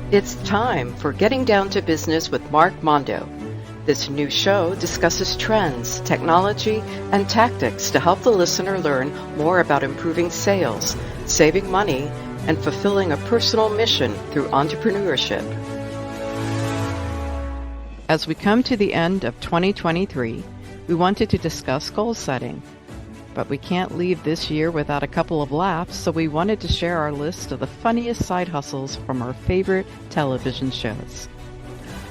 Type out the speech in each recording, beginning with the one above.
It's time for Getting Down to Business with Mark Mondo. This new show discusses trends, technology, and tactics to help the listener learn more about improving sales, saving money, and fulfilling a personal mission through entrepreneurship. As we come to the end of 2023, we wanted to discuss goal setting. But we can't leave this year without a couple of laughs, so we wanted to share our list of the funniest side hustles from our favorite television shows.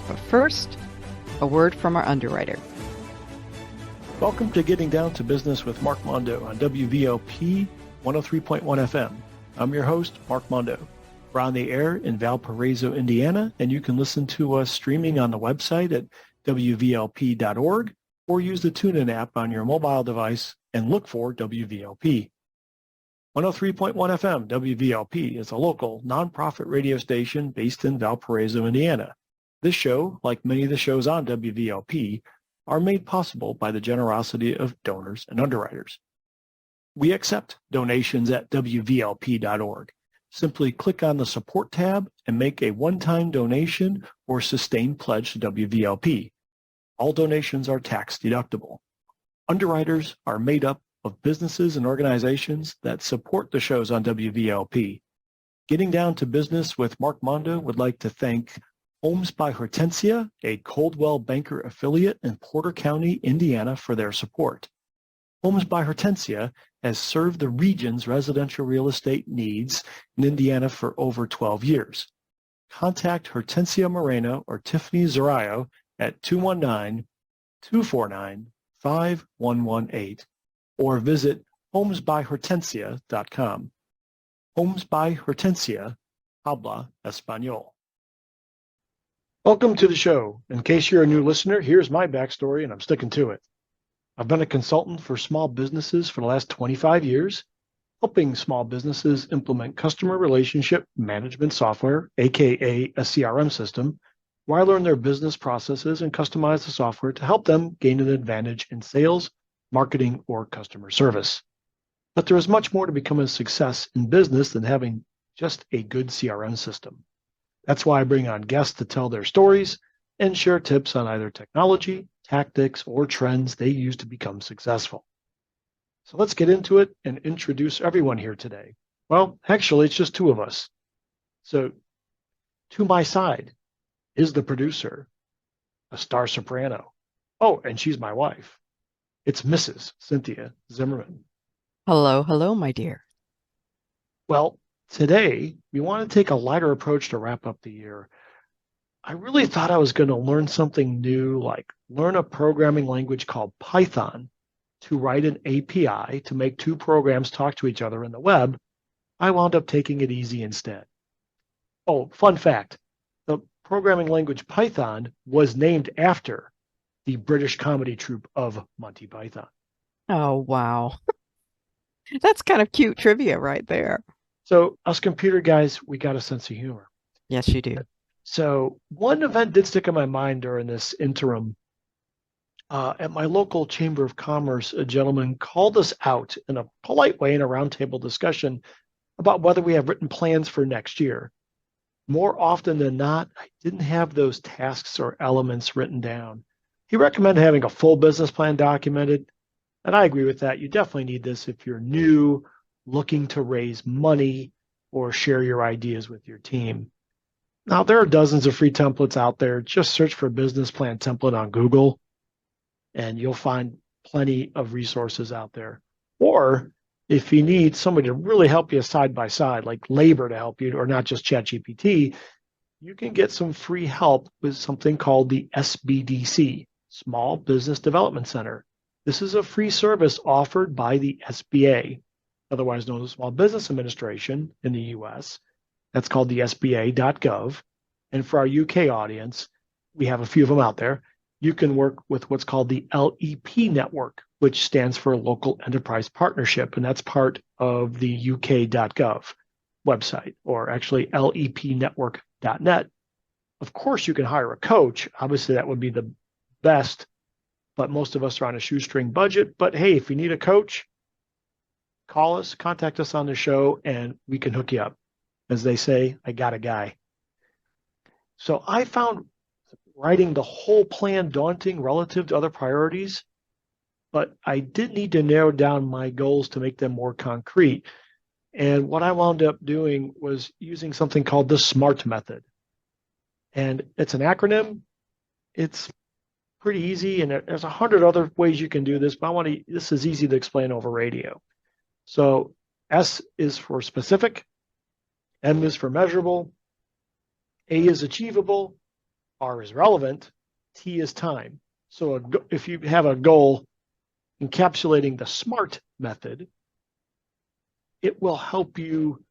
But first, a word from our underwriter. Welcome to Getting Down to Business with Mark Mondo on WVLP 103.1 FM. I'm your host, Mark Mondo. We're on the air in Valparaiso, Indiana, and you can listen to us streaming on the website at wvlp.org or use the TuneIn app on your mobile device and look for WVLP. 103.1 FM WVLP is a local nonprofit radio station based in Valparaiso, Indiana. This show, like many of the shows on WVLP, are made possible by the generosity of donors and underwriters. We accept donations at WVLP.org. Simply click on the Support tab and make a one-time donation or sustained pledge to WVLP. All donations are tax deductible. Underwriters are made up of businesses and organizations that support the shows on WVLP. Getting Down to Business with Mark Mondo would like to thank Homes by Hortensia, a Coldwell Banker affiliate in Porter County, Indiana, for their support. Homes by Hortensia has served the region's residential real estate needs in Indiana for over 12 years. Contact Hortensia Moreno or Tiffany Zarayo at 219-249-5118 or visit homesbyhortensia.com. Homes by Hortensia, habla español. Welcome to the show. In case you're a new listener, here's my backstory, and I'm sticking to it. I've been a consultant for small businesses for the last 25 years, helping small businesses implement customer relationship management software, aka a CRM system, where I learn their business processes and customize the software to help them gain an advantage in sales, marketing, or customer service. But there is much more to become a success in business than having just a good CRM system. That's why I bring on guests to tell their stories and share tips on either technology, tactics, or trends they use to become successful. So let's get into it and introduce everyone here today. Well, actually, it's just two of us. So to my side is the producer, a star soprano. Oh, and she's my wife. It's Mrs. Cynthia Zimmerman. Hello, hello, my dear. Well, today we want to take a lighter approach to wrap up the year. I really thought I was going to learn something new, like learn a programming language called Python to write an API to make two programs talk to each other in the web. I wound up taking it easy instead. Oh, fun fact. The programming language Python was named after the British comedy troupe of Monty Python. Oh, wow. That's kind of cute trivia right there. So us computer guys, we got a sense of humor. Yes, you do. So one event did stick in my mind during this interim. At my local Chamber of Commerce, a gentleman called us out in a polite way in a roundtable discussion about whether we have written plans for next year. More often than not, I didn't have those tasks or elements written down. He recommended having a full business plan documented, and I agree with that. You definitely need this if you're new, looking to raise money, or share your ideas with your team. Now, there are dozens of free templates out there. Just search for business plan template on Google, and you'll find plenty of resources out there. Or if you need somebody to really help you side by side, like labor to help you, or not just ChatGPT, you can get some free help with something called the SBDC, Small Business Development Center. This is a free service offered by the SBA, otherwise known as Small Business Administration in the US. That's called the SBA.gov. And for our UK audience, we have a few of them out there. You can work with what's called the LEP network, which stands for Local Enterprise Partnership, and that's part of the UK.gov website, or actually lepnetwork.net. Of course, you can hire a coach. Obviously, that would be the best, but most of us are on a shoestring budget. But hey, if you need a coach, call us, contact us on the show, and we can hook you up. As they say, I got a guy. So I found writing the whole plan daunting relative to other priorities, but I did need to narrow down my goals to make them more concrete. And what I wound up doing was using something called the SMART method. And it's an acronym. It's pretty easy, and there's 100 other ways you can do this, but this is easy to explain over radio. So S is for specific, M is for measurable, A is achievable, R is relevant, T is time. So if you have a goal encapsulating the SMART method, it will help you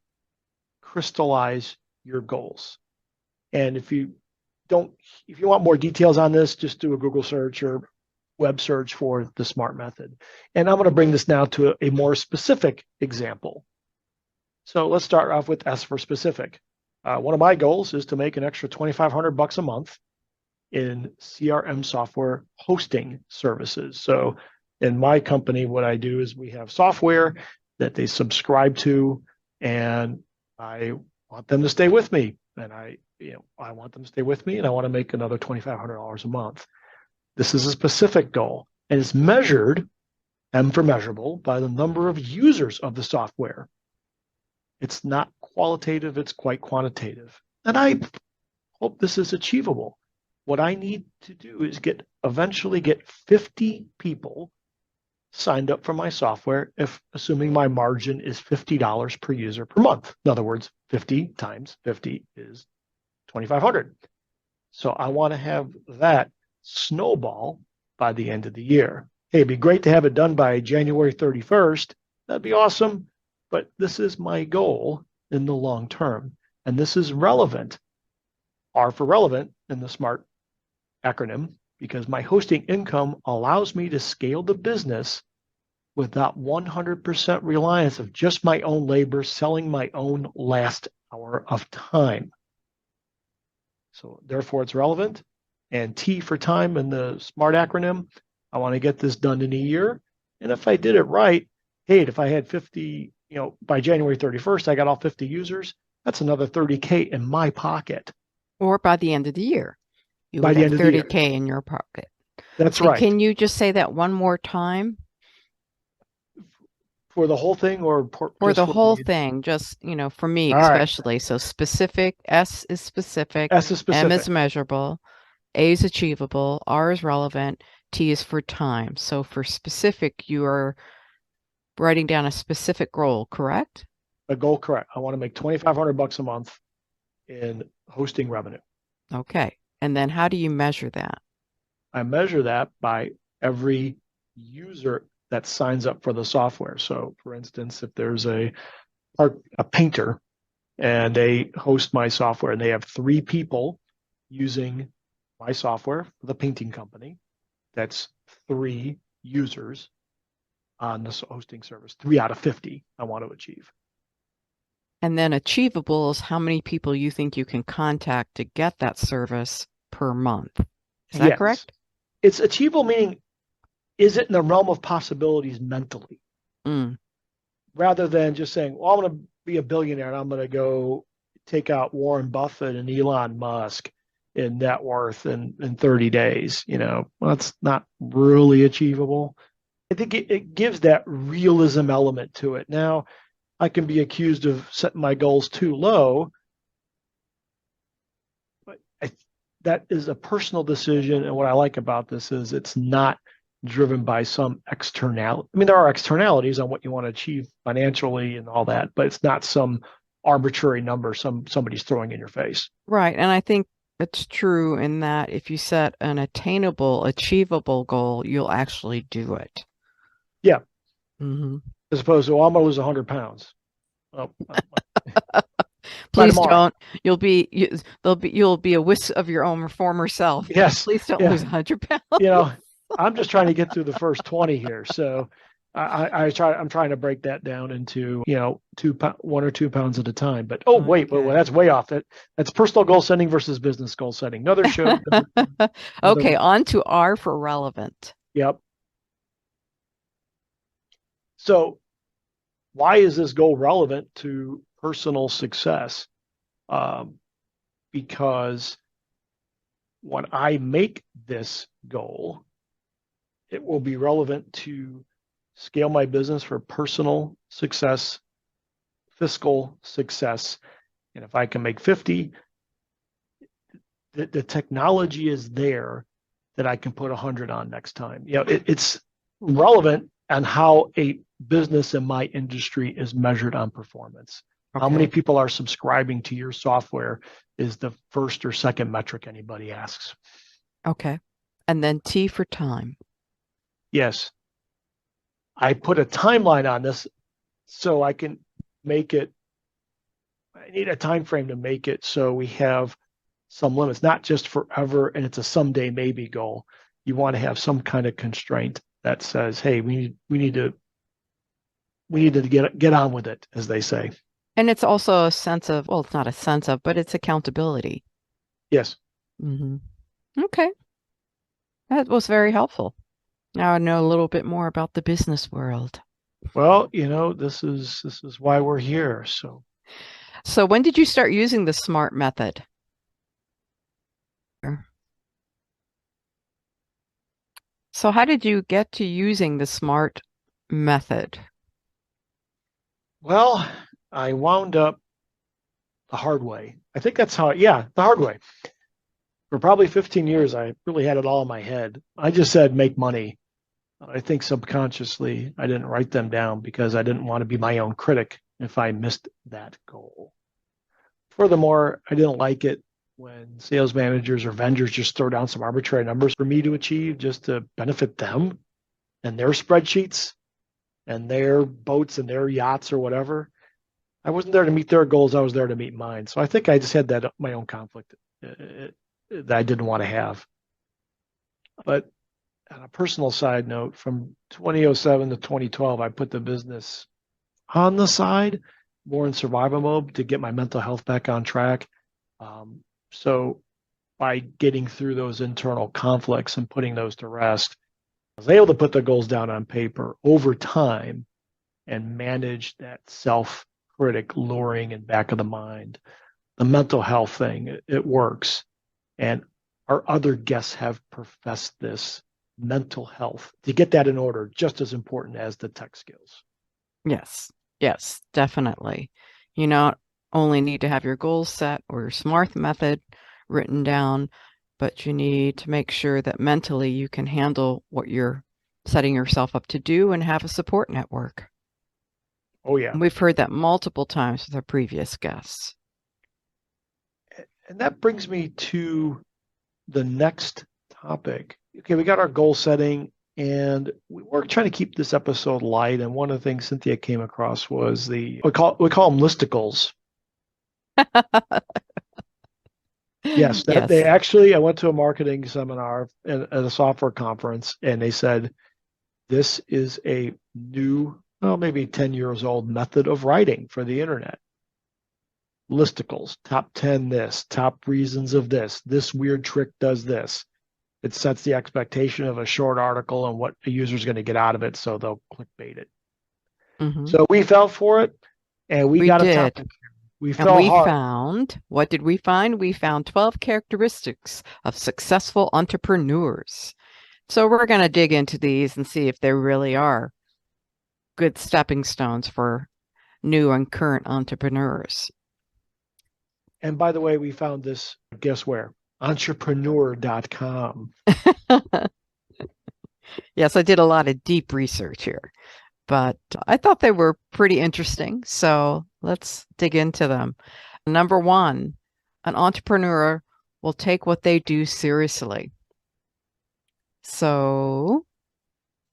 crystallize your goals. And if you want more details on this, just do a Google search or web search for the SMART method. And I'm going to bring this now to a more specific example. So let's start off with S for specific. One of my goals is to make an extra $2,500 a month in CRM software hosting services. So in my company, what I do is we have software that they subscribe to, and I want them to stay with me. And I want them to stay with me, and I want to make another $2,500 a month. This is a specific goal, and it's measured, M for measurable, by the number of users of the software. It's not qualitative, it's quite quantitative. And I hope this is achievable. What I need to do is eventually get 50 people signed up for my software, assuming my margin is $50 per user per month. In other words, 50 times 50 is 2,500. So I want to have that snowball by the end of the year. Hey, it'd be great to have it done by January 31st. That'd be awesome. But this is my goal in the long term. And this is relevant, R for relevant in the SMART acronym, because my hosting income allows me to scale the business without 100% reliance of just my own labor, selling my own last hour of time. So therefore it's relevant. And T for time in the SMART acronym, I want to get this done in a year. And if I did it right, hey, if I had 50, by January 31st, I got all 50 users, that's another 30K in my pocket. Or by the end of the year, you would have 30K in your pocket. That's right. Can you just say that one more time? For the whole thing, or for the whole thing, just, for me especially. Right. So specific, S is specific, M is measurable, A is achievable, R is relevant, T is for time. So for specific, you are writing down a specific goal, correct? A goal, correct. I want to make $2,500 a month in hosting revenue. Okay. And then how do you measure that? I measure that by every user that signs up for the software. So for instance, if there's a painter and they host my software and they have 3 people using my software for the painting company, that's 3 users on this hosting service, 3 out of 50 I want to achieve. And then achievable is how many people you think you can contact to get that service per month. Is that correct? It's achievable, meaning, is it in the realm of possibilities mentally? Rather than just saying, well, I'm going to be a billionaire and I'm going to go take out Warren Buffett and Elon Musk in net worth in 30 days. Well, that's not really achievable. I think it gives that realism element to it. Now, I can be accused of setting my goals too low, but that is a personal decision. And what I like about this is it's not driven by some externality. I mean, there are externalities on what you want to achieve financially and all that, but it's not some arbitrary number somebody's throwing in your face. Right. And I think it's true in that if you set an attainable, achievable goal, you'll actually do it. Yeah. Mm-hmm. As opposed to, I'm going to lose 100 pounds. Oh, please don't. You'll be a whisk of your own former self. Yes. Please don't lose 100 pounds. I'm just trying to get through the first 20 here. So I'm trying to break that down into, 1 or 2 pounds at a time. But wait, that's way off. That's personal goal setting versus business goal setting. Another show. Okay, on to R for relevant. Yep. So why is this goal relevant to personal success? Because when I make this goal, it will be relevant to scale my business for personal success, fiscal success. And if I can make 50, the technology is there that I can put 100 on next time. It's relevant on how a business in my industry is measured on performance. How many Okay. people are subscribing to your software is the first or second metric anybody asks. Okay. And then T for time. Yes, I put a timeline on this so I can make it. I need a time frame to make it so we have some limits, not just forever and it's a someday maybe goal. You want to have some kind of constraint that says, hey, we need to get on with it, as they say. And it's also a sense of, well, it's not a sense of, but it's accountability. Yes. Hmm. Okay. That was very helpful. Now I know a little bit more about the business world. Well, this is why we're here. So, So when did you start using the SMART method? So how did you get to using the SMART method? well, I wound up the hard way. I think that's how, yeah, the hard way. For probably 15 years, I really had it all in my head. I just said make money. I think subconsciously I didn't write them down because I didn't want to be my own critic if I missed that goal. Furthermore, I didn't like it when sales managers or vendors just throw down some arbitrary numbers for me to achieve just to benefit them and their spreadsheets and their boats and their yachts or whatever. I wasn't there to meet their goals. I was there to meet mine. So I think I just had that my own conflict that I didn't want to have. But on a personal side note, from 2007 to 2012, I put the business on the side, more in survival mode to get my mental health back on track. So by getting through those internal conflicts and putting those to rest, I was able to put the goals down on paper over time and manage that self critic luring in back of the mind. The mental health thing, it works. And our other guests have professed this mental health to get that in order, just as important as the tech skills. Yes, yes, definitely. You not only need to have your goals set or your SMART method written down, but you need to make sure that mentally you can handle what you're setting yourself up to do and have a support network. Oh, yeah. And we've heard that multiple times with our previous guests. And that brings me to the next topic. Okay, we got our goal setting, and we're trying to keep this episode light. And one of the things Cynthia came across was we call them listicles. Yes, that they Yes. actually. I went to a marketing seminar at a software conference, and they said this is a new, well, maybe 10 years old method of writing for the internet. Listicles, top 10 this, top reasons of this weird trick does this. It sets the expectation of a short article and what a user is going to get out of it, so they'll clickbait it. Hmm. So we fell for it, and we We got a did. topic. We And fell hard. what did we find? We found 12 characteristics of successful entrepreneurs. So we're going to dig into these and see if there really are good stepping stones for new and current entrepreneurs. And by the way, we found this, guess where? Entrepreneur.com. Yes, I did a lot of deep research here, but I thought they were pretty interesting. So let's dig into them. Number one, an entrepreneur will take what they do seriously. So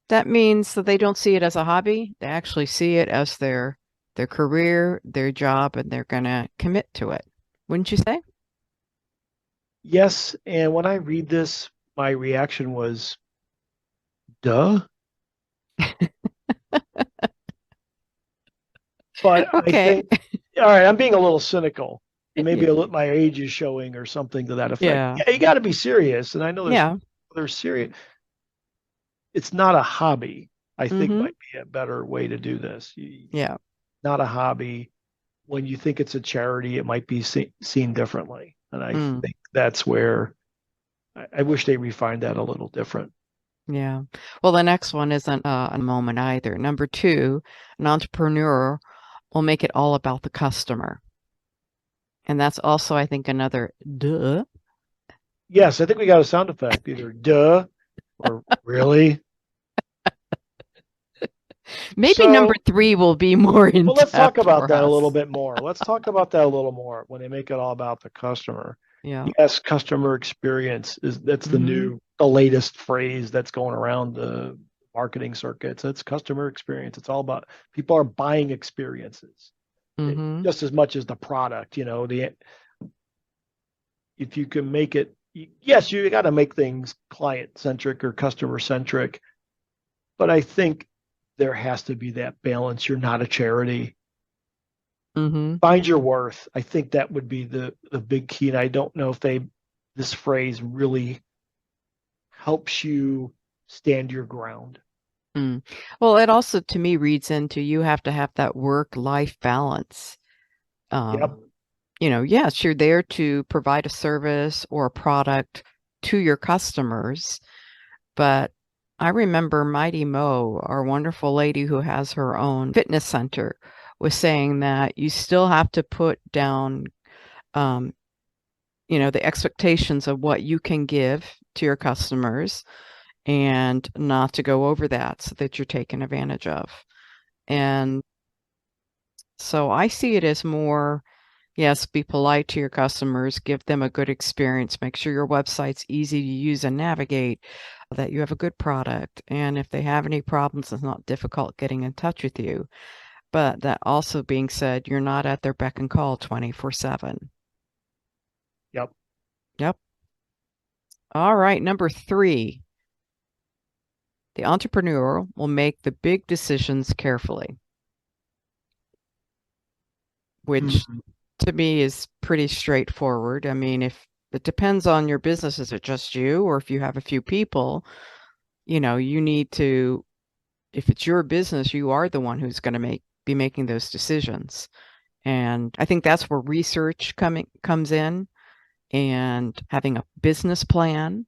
that means that they don't see it as a hobby. They actually see it as their career, their job, and they're going to commit to it. Wouldn't you say? Yes, and when I read this, my reaction was, duh. But I Okay. think, all right, I'm being a little cynical, and maybe Yeah. my age is showing or something to that effect. Yeah. Yeah, you got to be serious, and I know Yeah. there's serious. It's not a hobby. I think Mm-hmm. might be a better way to do this. Yeah. Not a hobby. When you think it's a charity, it might be seen differently, and I Mm. think that's where I wish they refined that a little different. Yeah. Well, the next one isn't a moment either. Number two, an entrepreneur will make it all about the customer. And that's also, I think, another duh. Yes, I think we got a sound effect, either duh or really. Maybe number So, three will be more in well, let's talk depth about for that a little us. bit more. Let's talk about that a little more when they make it all about the customer. Yeah. Yes, customer experience is that's Mm-hmm. the latest phrase that's going around the marketing circuits. It's customer experience. It's all about people are buying experiences Mm-hmm. just as much as the product. The if you can make it, yes, you got to make things client centric or customer centric, but I think there has to be that balance. You're not a charity. Mm-hmm. Find your worth. I think that would be the big key. And I don't know if this phrase really helps you stand your ground. Mm. Well, it also to me reads into you have to have that work-life balance. Yep. Um, yes, you're there to provide a service or a product to your customers, but I remember Mighty Mo, our wonderful lady who has her own fitness center, was saying that you still have to put down, um, the expectations of what you can give to your customers and not to go over that so that you're taken advantage of. And so I see it as more, yes, be polite to your customers, give them a good experience, make sure your website's easy to use and navigate, that you have a good product. And if they have any problems, it's not difficult getting in touch with you. But that also being said, you're not at their beck and call 24/7. Yep. Yep. All right. Number three, the entrepreneur will make the big decisions carefully, which Mm. to me is pretty straightforward. I mean, if it depends on your business, is it just you, or if you have a few people, you need to, if it's your business, you are the one who's going to be making those decisions. And I think that's where research comes in and having a business plan.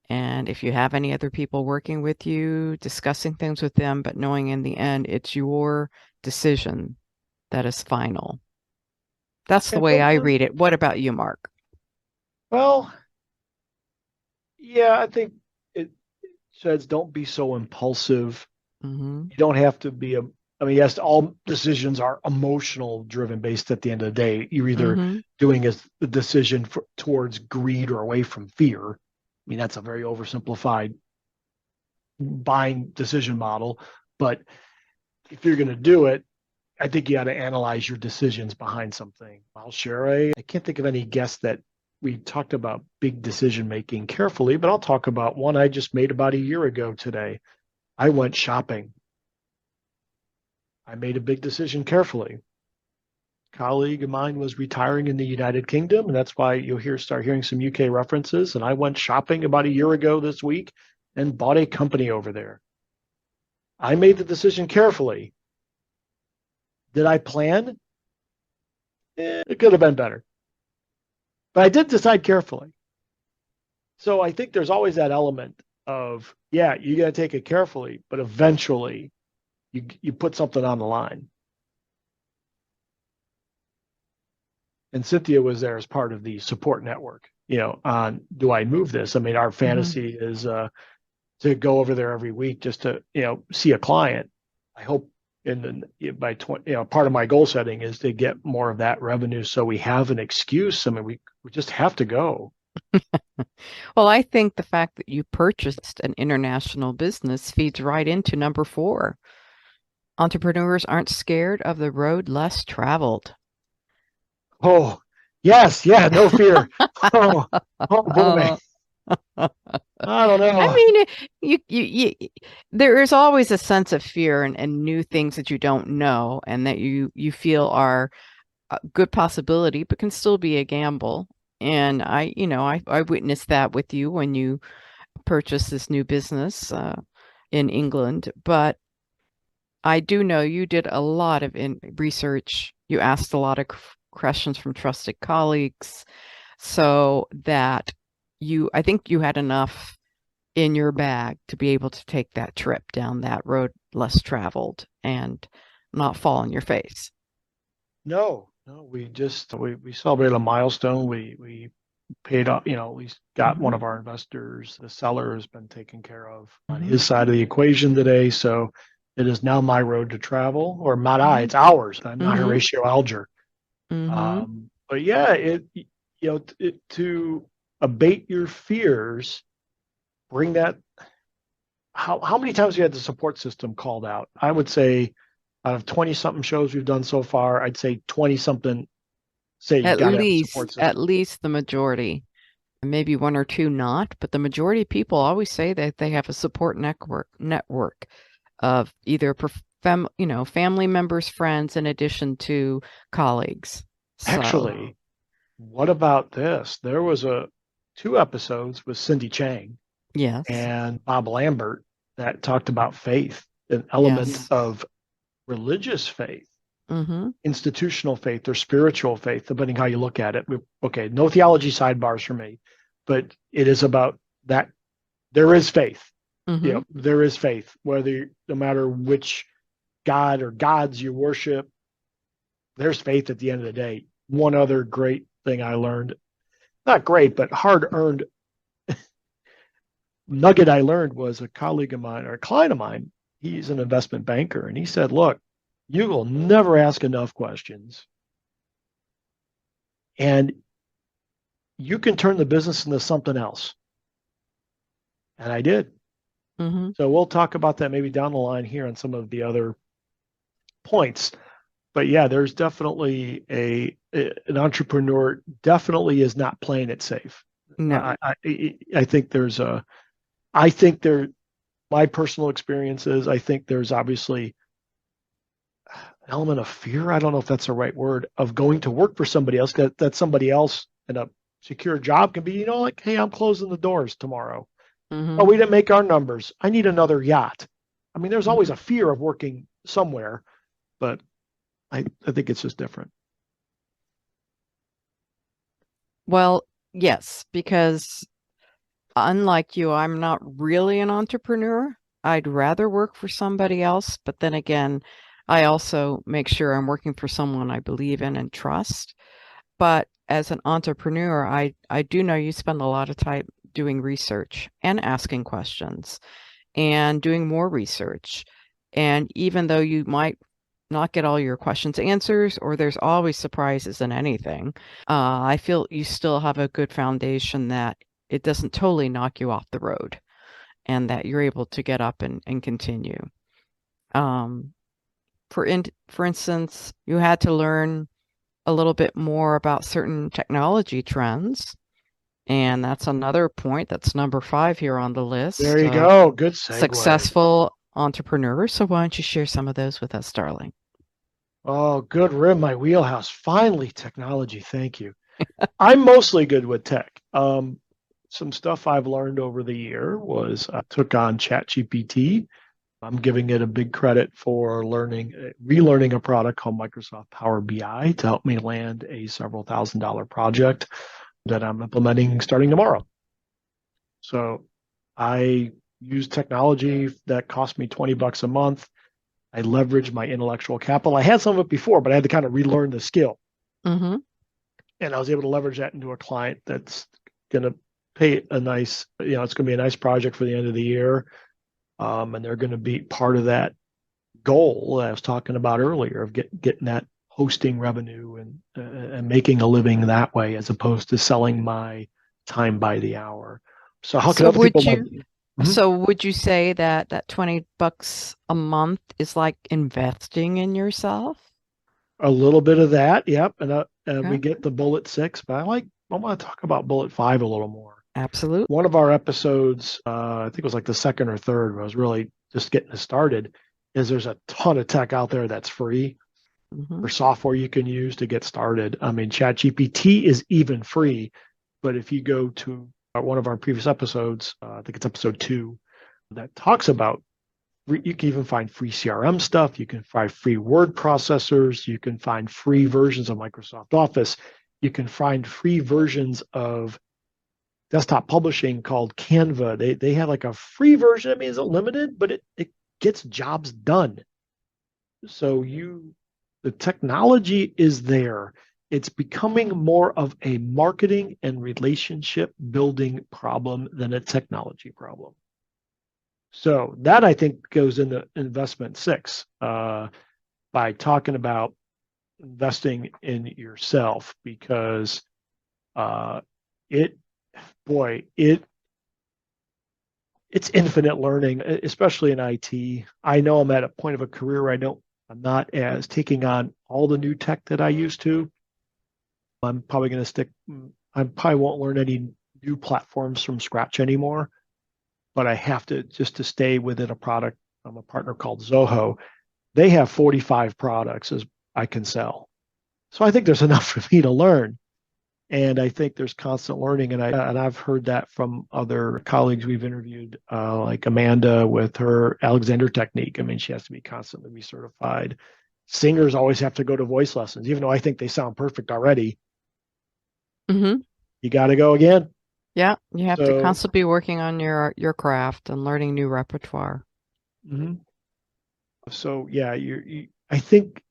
And if you have any other people working with you, discussing things with them, but knowing in the end it's your decision that is final. That's the And way I then, read it. What about you, Mark? well, yeah, I think it says don't be so impulsive. Mm-hmm. You don't have to be I mean, yes, all decisions are emotional driven based at the end of the day. You're either Mm-hmm. doing a decision towards greed or away from fear. I mean, that's a very oversimplified buying decision model. But if you're going to do it, I think you got to analyze your decisions behind something. I'll share I can't think of any guests that we talked about big decision making carefully, but I'll talk about one I just made about a year ago today. I went shopping. I made a big decision carefully. A colleague of mine was retiring in the United Kingdom, and that's why you'll start hearing some UK references. And I went shopping about a year ago this week and bought a company over there. I made the decision carefully. Did I plan? It could have been better, but I did decide carefully. So I think there's always that element of, yeah, you got to take it carefully, but eventually you put something on the line. And Cynthia was there as part of the support network. On do I move this? I mean, our Mm-hmm. fantasy is to go over there every week just to see a client. I hope in the by 20, part of my goal setting is to get more of that revenue so we have an excuse. I mean, we just have to go. Well, I think the fact that you purchased an international business feeds right into number four. Entrepreneurs aren't scared of the road less traveled. Oh, yes, yeah, no fear. Oh, oh boy. Uh, I don't I know. mean, there is always a sense of fear and new things that you don't know and that you feel are a good possibility, but can still be a gamble. And I witnessed that with you when you purchased this new business in England. But I do know you did a lot of research. You asked a lot of questions from trusted colleagues so that I think you had enough in your bag to be able to take that trip down that road less traveled and not fall on your face. No, no, we celebrated a milestone. We paid off, we got one Hmm. of our investors, the seller has been taken care of on Hmm. his side of the equation today. So it is now my road to travel, or not I, Hmm. it's ours. I'm not Hmm. Horatio Alger. Hmm. But yeah, to abate your fears, bring that. How many times have you had the support system called out? I would say out of 20 something shows we've done so far, I'd say 20 something say you got to have a support At system. least the majority, maybe one or two not, but the majority of people always say that they have a support network of either family members, friends, in addition to colleagues. So, Actually, what about this? There was a two episodes with Cindy Chang yes, and Bob Lambert that talked about faith, an element yes. of religious faith, Mm-hmm. institutional faith, or spiritual faith, depending how you look at it. Okay, no theology sidebars for me, but it is about that. There is faith. Mm-hmm. There is faith, no matter which God or gods you worship, there's faith at the end of the day. One other great thing I learned, not great, but hard earned nugget I learned was a colleague of mine or a client of mine. He's an investment banker, and he said, "Look, you will never ask enough questions, and you can turn the business into something else." And I did. Mm-hmm. So we'll talk about that maybe down the line here on some of the other points. But yeah, there's definitely an entrepreneur definitely is not playing it safe. No. I think there's a I think there my personal experiences. I think there's obviously an element of fear. I don't know if that's the right word of going to work for somebody else. That somebody else in a secure job can be, like, hey, I'm closing the doors tomorrow. Oh, Mm-hmm. we didn't make our numbers. I need another yacht. I mean, there's always Mm-hmm. a fear of working somewhere, but I think it's just different. Well, yes, because unlike you, I'm not really an entrepreneur. I'd rather work for somebody else, but then again, I also make sure I'm working for someone I believe in and trust. But as an entrepreneur, I do know you spend a lot of time doing research and asking questions and doing more research. And even though you might not get all your questions answers, or there's always surprises in anything, I feel you still have a good foundation that it doesn't totally knock you off the road and that you're able to get up and continue. Um, for instance, you had to learn a little bit more about certain technology trends. And that's another point that's number 5 here on the There list you of go. Good segue. successful entrepreneurs. So why don't you share some of those with us, darling? Oh, good rim, my wheelhouse. Finally, technology. Thank you. I'm mostly good with tech. Some stuff I've learned over the year was I took on ChatGPT. I'm giving it a big credit for relearning a product called Microsoft Power BI to help me land a several $1,000 project that I'm implementing starting tomorrow. So I use technology that cost me $20 a month. I leverage my intellectual capital. I had some of it before, but I had to kind of relearn the skill. Mm-hmm. And I was able to leverage that into a client that's going to pay a nice, it's going to be a nice project for the end of the year. And they're going to be part of that goal that I was talking about earlier of getting that hosting revenue and making a living that way, as opposed to selling my time by the hour. So how can So other people? would you Mhm. so would you say that that $20 a month is like investing in yourself? A little bit of that, yep. And we Okay. get the bullet 6, but I want to talk about bullet 5 a little more. Absolutely. One of our episodes, I think it was like the second or third, where I was really just getting it started, is there's a ton of tech out there that's free Mm-hmm. for software you can use to get started. I mean, ChatGPT is even free, but if you go to one of our previous episodes, I think it's episode 2, that talks about you can even find free CRM stuff. You can find free word processors. You can find free versions of Microsoft Office. You can find free versions of desktop publishing called Canva. They have like a free version. I mean, it's limited, but it gets jobs done. So the technology is there. It's becoming more of a marketing and relationship building problem than a technology problem. So that I think goes into investment six, by talking about investing in yourself, because it boy it it's infinite learning, especially in IT. I know I'm at a point of a career where I'm not as taking on all the new tech that I used to. I'm probably going to stick. I probably won't learn any new platforms from scratch anymore, but I have to, just to stay within a product. I'm a partner called Zoho. They have 45 products as I can sell. So I think there's enough for me to learn. And I think there's constant learning. And I've heard that from other colleagues we've interviewed, like Amanda with her Alexander technique. I mean, she has to be constantly recertified. Singers always have to go to voice lessons, even though I think they sound perfect already. Mm-hmm. You got to go again. Yeah, you have to So, constantly be working on your craft and learning new repertoire. mhm. So yeah, I think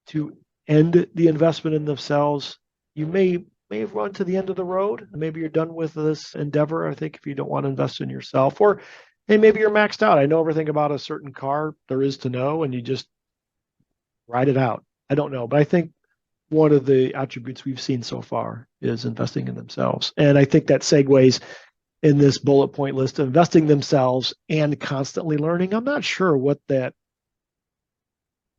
to end the investment in themselves, you may have run to the end of the road. Maybe you're done with this endeavor. I think if you don't want to invest in yourself, or hey, maybe you're maxed out. I know everything about a certain car there is to know, and you just ride it out. I don't know, but I think one of the attributes we've seen so far is investing in themselves. And I think that segues in this bullet point list of investing themselves and constantly learning. I'm not sure what that,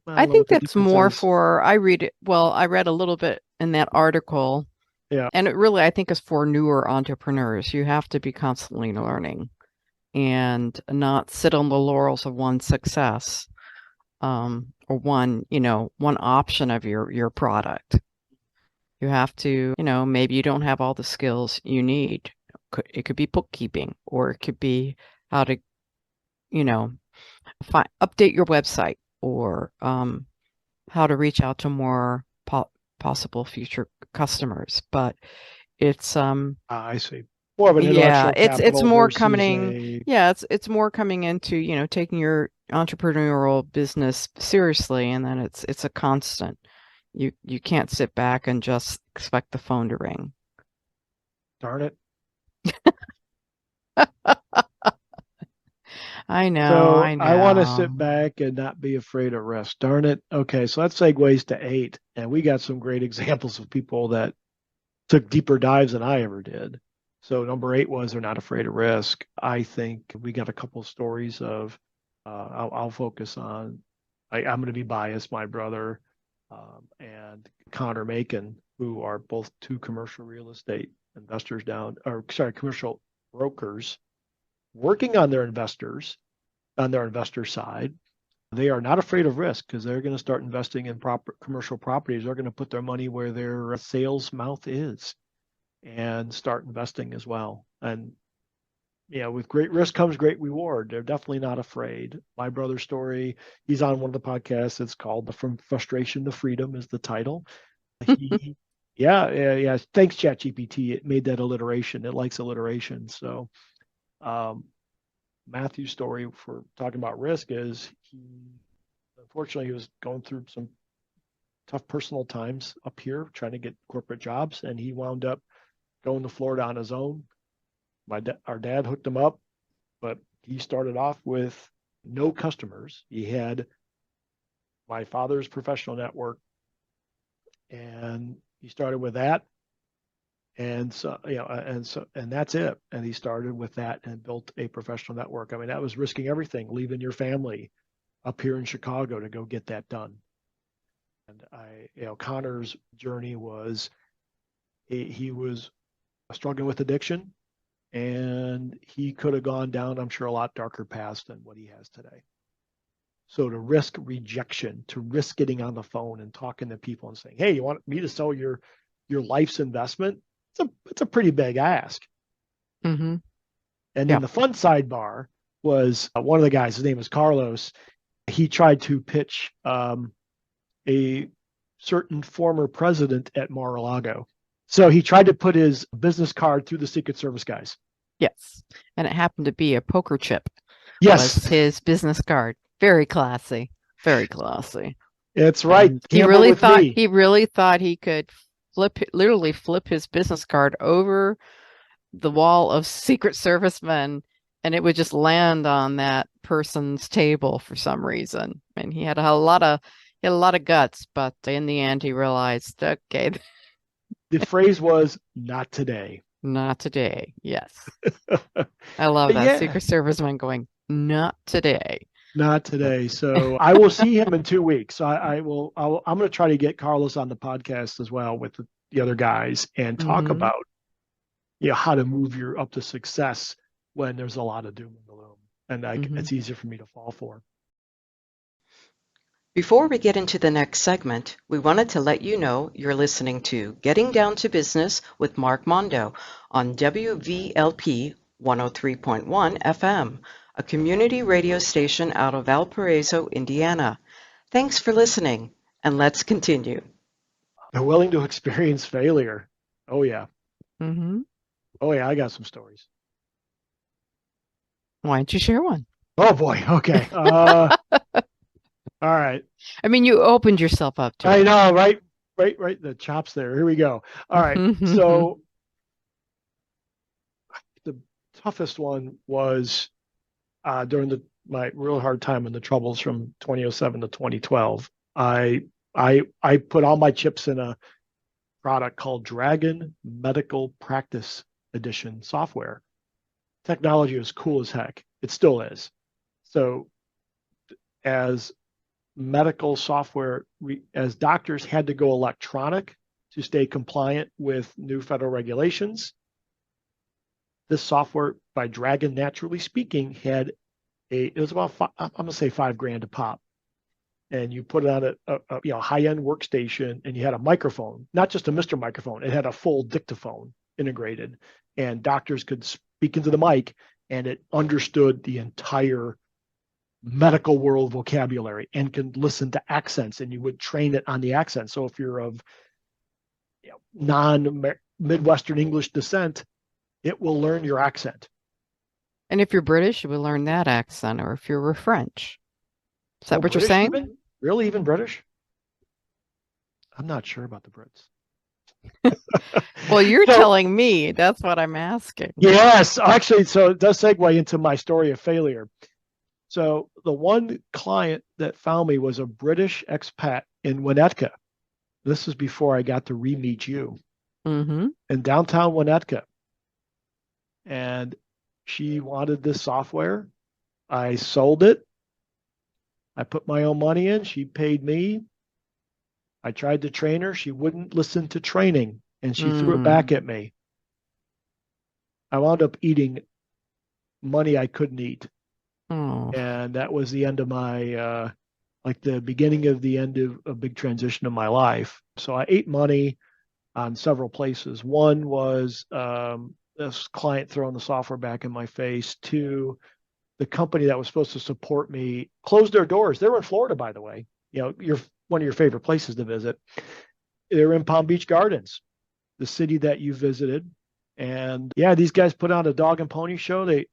I I don't know think what the that's difference more is. for, I read a little bit in that article, Yeah, and it really, I think, is for newer entrepreneurs. You have to be constantly learning and not sit on the laurels of one success, or one option of your product. You have to, maybe you don't have all the skills you need. It could be bookkeeping, or it could be how to, you know, update your website, or how to reach out to more possible future customers. But it's I see. More of an yeah, intellectual it's capital more versus coming a, yeah, it's more coming into, taking your entrepreneurial business seriously, and then it's a constant. You can't sit back and just expect the phone to ring. darn it. I know, So I I want to know. sit back and not be afraid of risk. Darn it. Okay, so that segues to eight. And we got some great examples of people that took deeper dives than I ever did. So number eight was they're not afraid of risk. I think we got a couple of stories of, I'll focus on, I'm going to be biased, my brother and Connor Macon, who are both two commercial real estate investors commercial brokers working on their investors, on their investor side. They are not afraid of risk because they're going to start investing in proper commercial properties. They're going to put their money where their sales mouth is and start investing as well. And with great risk comes great reward. They're definitely not afraid. My brother's story, he's on one of the podcasts. It's called "From Frustration to Freedom" is the title. He, yeah. Thanks, ChatGPT. It made that alliteration. It likes alliteration. So, um, Matthew's story for talking about risk is unfortunately he was going through some tough personal times up here trying to get corporate jobs, and he wound up going to Florida on his own. Our dad hooked him up, but he started off with no customers. He had my father's professional network, and he started with that. And so, and that's it. And he started with that and built a professional network. I mean, that was risking everything, leaving your family up here in Chicago to go get that done. And Connor's journey was he was struggling with addiction, and he could have gone down, I'm sure, a lot darker paths than what he has today. So to risk rejection, to risk getting on the phone and talking to people and saying, "Hey, you want me to sell your life's investment?" It's a pretty big ask. Mm-hmm. And then Yeah. the fun sidebar was one of the guys. His name was Carlos. He tried to pitch a certain former president at Mar-a-Lago. So he tried to put his business card through the Secret Service guys. Yes. And it happened to be a poker chip. Yes. Was his business card. Very classy. Very classy. It's right. And Gamble with me. he really thought he could literally flip his business card over the wall of Secret Servicemen, and it would just land on that person's table for some reason. And he had a lot of guts, but in the end he realized, okay, The phrase was "not today." not today. Yes. I love that. Yeah. Secret Serviceman going, not today. Not today. So I will see him in 2 weeks. I'm going to try to get Carlos on the podcast as well with the other guys and talk about how to move you up to success when there's a lot of doom and gloom, and it's easier for me to fall for. Before we get into the next segment, we wanted to let you know you're listening to Getting Down to Business with Mark Mondo on WVLP 103.1 FM, a community radio station out of Valparaiso, Indiana. Thanks for listening, and let's continue. They're willing to experience failure. Oh, yeah. Mm-hmm. Oh, yeah, I got some stories. Why don't you share one? Oh, boy. Okay. All right. I mean, you opened yourself up to it. I know, right? Right. The chops there. Here we go. All right. So the toughest one was during my real hard time in the troubles from 2007 to 2012. I put all my chips in a product called Dragon Medical Practice Edition software. Technology was cool as heck. It still is. So as medical software, as doctors had to go electronic to stay compliant with new federal regulations, this software by Dragon, naturally speaking, had it was about I'm going to say $5,000 a pop. And you put it on a high-end workstation, and you had a microphone, not just a Mr. Microphone. It had a full dictaphone integrated, and doctors could speak into the mic, and it understood the entire medical world vocabulary and can listen to accents, and you would train it on the accent. So if you're of non-Midwestern English descent, it will learn your accent. And if you're British, it will learn that accent, or if you're French. Is that what British you're saying? Really, even British? I'm not sure about the Brits. Well, you're telling me. That's what I'm asking. Yes, actually, so it does segue into my story of failure. So the one client that found me was a British expat in Winnetka. This is before I got to re-meet you in downtown Winnetka. And she wanted this software. I sold it. I put my own money in. She paid me. I tried to train her. She wouldn't listen to training, and she threw it back at me. I wound up eating money I couldn't eat. Oh. And that was the end of my, like the beginning of the end of a big transition in my life. So I ate money on several places. One was this client throwing the software back in my face. Two, the company that was supposed to support me closed their doors. They were in Florida, by the way. One of your favorite places to visit. They're in Palm Beach Gardens, the city that you visited. And yeah, these guys put on a dog and pony show. They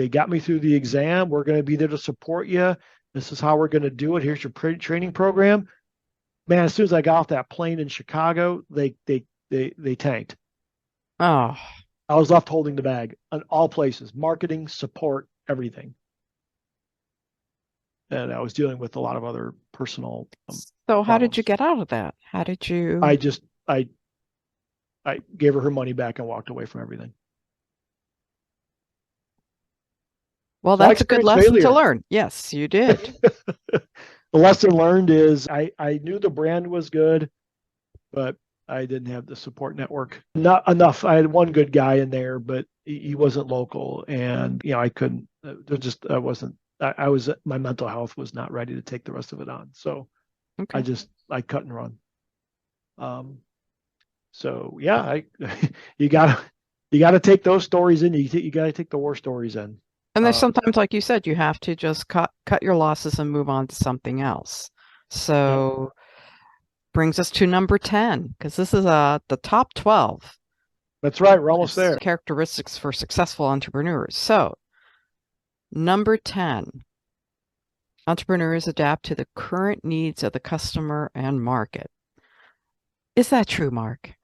got me through the exam. We're going to be there to support you. This is how we're going to do it. Here's your training program. Man, as soon as I got off that plane in Chicago, they tanked. Oh. I was left holding the bag on all places, marketing, support, everything. And I was dealing with a lot of other personal So how did you get out of that? How did you? I gave her money back and walked away from everything. Well, that's a good lesson to learn. Yes, you did. The lesson learned is I knew the brand was good, but I didn't have the support network. Not enough. I had one good guy in there, but he wasn't local, and I couldn't. My mental health was not ready to take the rest of it on. So I cut and run. So yeah, you gotta take those stories in. You gotta take the war stories in. And there's sometimes, like you said, you have to just cut your losses and move on to something else. So brings us to number 10, because this is the top 12. That's right. We're almost there. Characteristics for successful entrepreneurs. So, number 10, entrepreneurs adapt to the current needs of the customer and market. Is that true, Mark?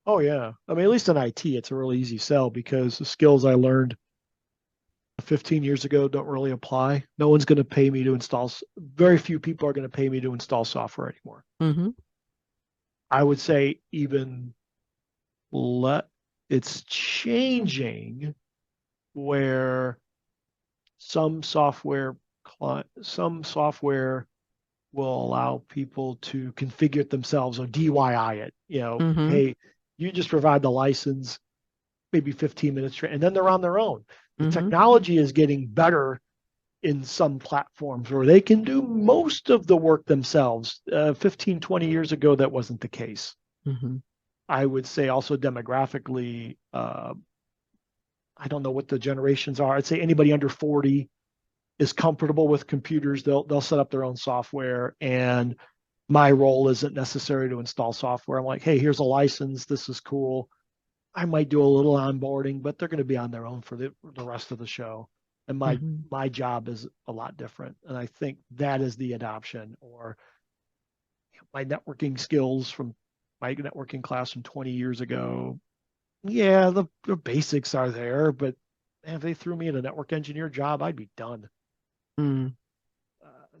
Oh, yeah. I mean, at least in IT, it's a really easy sell because the skills I learned 15 years ago don't really apply. No one's going to pay me to install, very few people are going to pay me to install software anymore. Mm-hmm. I would say even it's changing where some software will allow people to configure it themselves or DIY it. Mm-hmm. Hey, you just provide the license, maybe 15 minutes, and then they're on their own. The technology is getting better in some platforms where they can do most of the work themselves. 15, 20 years ago, that wasn't the case. Mm-hmm. I would say also demographically, I don't know what the generations are. I'd say anybody under 40 is comfortable with computers. They'll set up their own software, and my role isn't necessary to install software. I'm like, hey, here's a license. This is cool. I might do a little onboarding, but they're going to be on their own for the rest of the show. And my job is a lot different. And I think that is the adoption, or my networking skills from my networking class from 20 years ago. Yeah, the basics are there, but if they threw me in a network engineer job, I'd be done.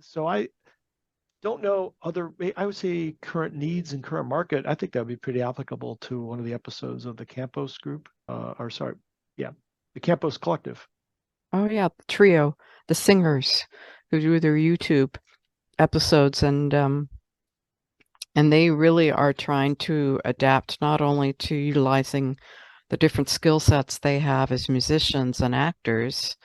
So I don't know I would say current needs and current market. I think that would be pretty applicable to one of the episodes of the Campos group, the Campos Collective. Oh yeah, the trio, the singers who do their YouTube episodes, and they really are trying to adapt not only to utilizing the different skill sets they have as musicians and actors,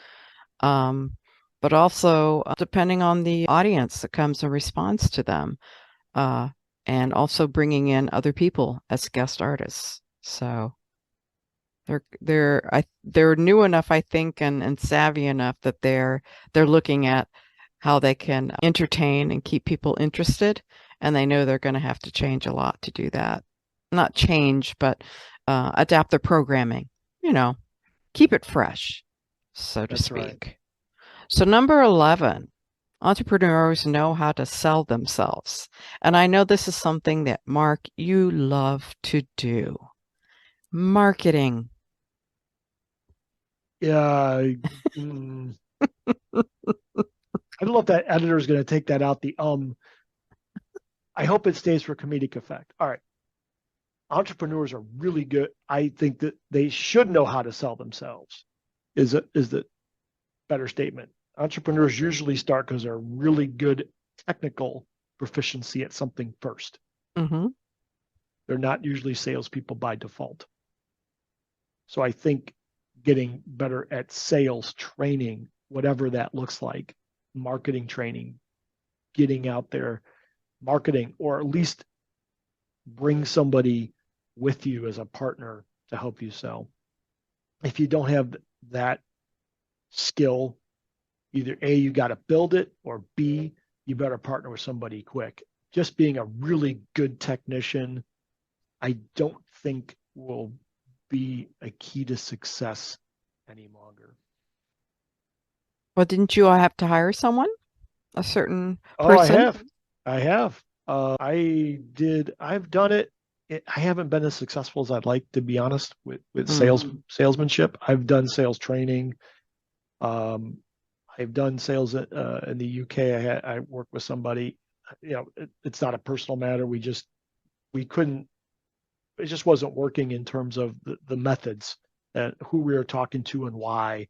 but also depending on the audience that comes in response to them, and also bringing in other people as guest artists. So they're new enough, I think, and savvy enough that they're looking at how they can entertain and keep people interested, and they know they're going to have to change a lot to do that. Not change, but adapt their programming. Keep it fresh, so to speak. Right. So number 11, entrepreneurs know how to sell themselves. And I know this is something that, Mark, you love to do. Marketing. Yeah. I don't know if that editor is going to take that out. I hope it stays for comedic effect. All right. Entrepreneurs are really good. I think that they should know how to sell themselves is the better statement. Entrepreneurs usually start because they're really good technical proficiency at something first. Mm-hmm. They're not usually salespeople by default. So I think getting better at sales training, whatever that looks like, marketing training, getting out there, marketing, or at least bring somebody with you as a partner to help you sell. If you don't have that skill, either A, you got to build it, or B, you better partner with somebody quick. Just being a really good technician, I don't think will be a key to success any longer. Well, didn't you have to hire someone? A certain person? I have. I did. I've done it. I haven't been as successful as I'd like, to be honest, with salesmanship. I've done sales training. I've done sales in the UK. I worked with somebody. It's not a personal matter. We couldn't. It just wasn't working in terms of the methods and who we were talking to and why.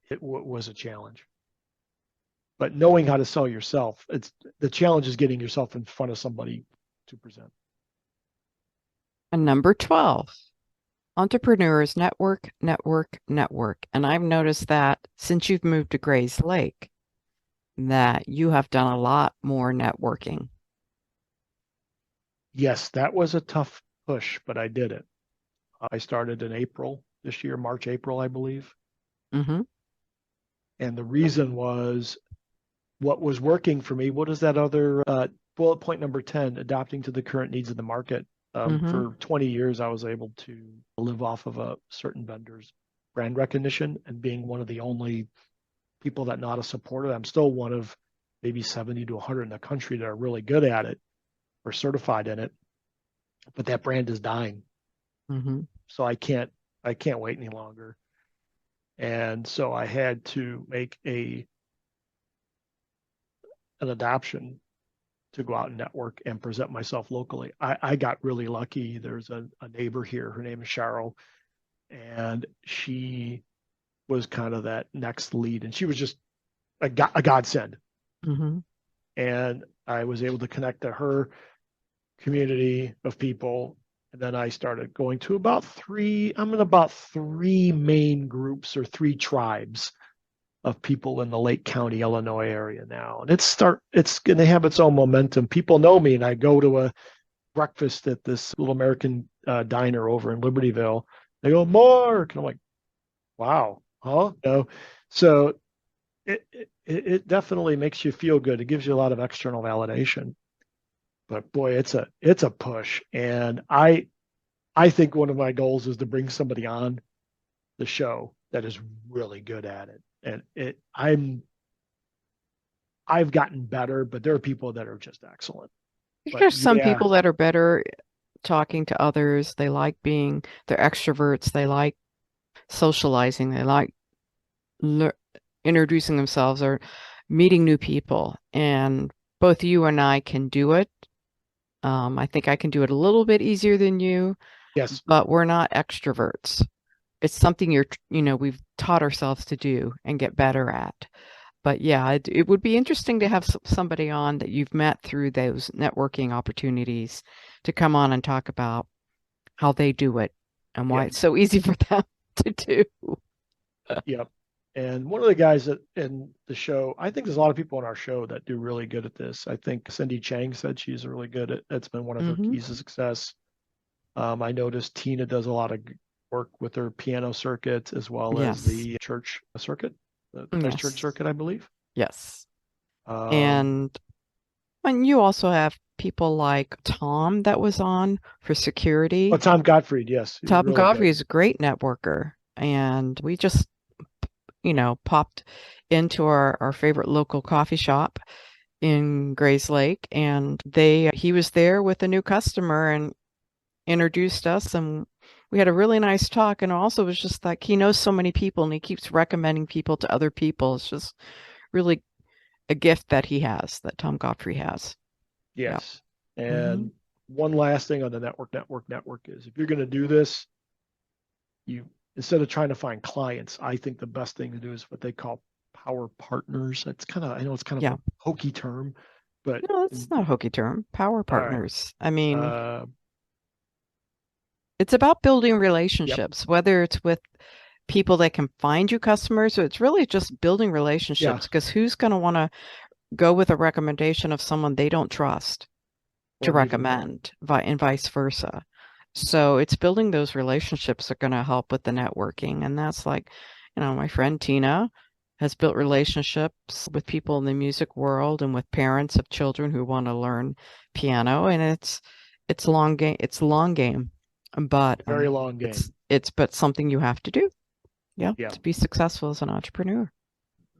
It was a challenge. But knowing how to sell yourself, the challenge is getting yourself in front of somebody to present. And number 12, entrepreneurs network. And I've noticed that since you've moved to Grays Lake, that you have done a lot more networking. Yes, that was a tough push, but I did it. I started in April this year, March, April, I believe. Mm-hmm. And the reason was what was working for me. What is that other bullet point number 10, adapting to the current needs of the market. For 20 years, I was able to live off of a certain vendor's brand recognition and being one of the only people that know how to support it. I'm still one of maybe 70 to 100 in the country that are really good at it or certified in it, but that brand is dying. So I can't wait any longer. And so I had to make an adoption to go out and network and present myself locally. I got really lucky. There's a neighbor here. Her name is Cheryl, and she was kind of that next lead, and she was just a godsend. And I was able to connect to her community of people. And then I started going to I'm in about three main groups or three tribes of people in the Lake County, Illinois area now. And it's going to have its own momentum. People know me, and I go to a breakfast at this little American diner over in Libertyville. They go, Mark. And I'm like, wow, huh? No. So it definitely makes you feel good. It gives you a lot of external validation. But boy, it's a push. And I think one of my goals is to bring somebody on the show that is really good at it. And I've gotten better, but there are people that are just excellent. There's some people that are better talking to others. They're extroverts. They like socializing. They like introducing themselves or meeting new people. And both you and I can do it. I think I can do it a little bit easier than you. Yes. But we're not extroverts. It's something we've taught ourselves to do and get better at. But yeah, it would be interesting to have somebody on that you've met through those networking opportunities to come on and talk about how they do it and why it's so easy for them to do. Yep. And one of the guys in the show, I think there's a lot of people on our show that do really good at this. I think Cindy Chang said she's really good at it. It's been one of her keys to success. I noticed Tina does a lot of work with her piano circuit as well as the church circuit, the Christ Church circuit, I believe. Yes. And you also have people like Tom that was on for security. Oh, Tom Gottfried, yes. Tom really Gottfried is a great networker. And we just, popped into our favorite local coffee shop in Grays Lake. And he was there with a new customer and introduced us, and we had a really nice talk. And also it was just like he knows so many people and he keeps recommending people to other people. It's just really a gift that Tom Godfrey has. Yes. Yeah. And one last thing on the network is if you're going to do this, instead of trying to find clients, I think the best thing to do is what they call power partners. I know it's kind of a hokey term, but no, it's not a hokey term. Power partners. Right. I mean, it's about building relationships, whether it's with people that can find you customers, or it's really just building relationships, because who's going to want to go with a recommendation of someone they don't trust to recommend, and vice versa. So it's building those relationships that are going to help with the networking. And that's like, my friend Tina has built relationships with people in the music world and with parents of children who want to learn piano. And it's a long game. It's a long game, but very long game. But something you have to do. To be successful as an entrepreneur.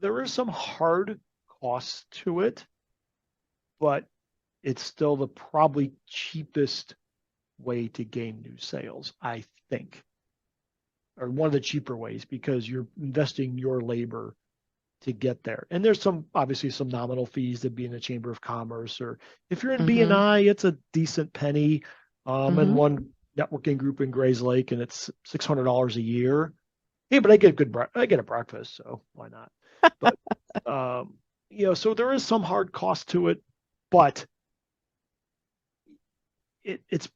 There is some hard costs to it, but it's still the probably cheapest way to gain new sales, I think, or one of the cheaper ways, because you're investing your labor to get there. And there's obviously some nominal fees to be in the Chamber of Commerce, or if you're in BNI, it's a decent penny. And one networking group in Grays Lake, and it's $600 a year. Hey, but I get a breakfast, so why not? But so there is some hard cost to it, but it's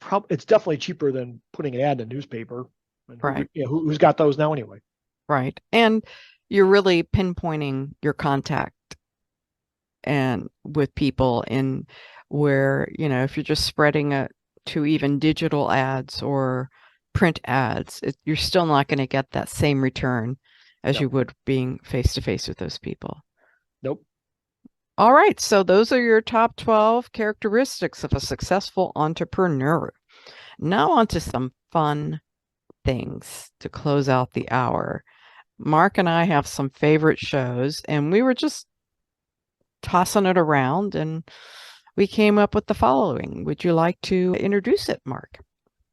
definitely cheaper than putting an ad in a newspaper. And right. Who's got those now anyway? Right. And you're really pinpointing your contact and with people in where, if you're just spreading it to even digital ads or print ads, you're still not going to get that same return as you would being face to face with those people. Nope. All right, so those are your top 12 characteristics of a successful entrepreneur. Now on to some fun things to close out the hour. Mark and I have some favorite shows, and we were just tossing it around, and we came up with the following. Would you like to introduce it, Mark?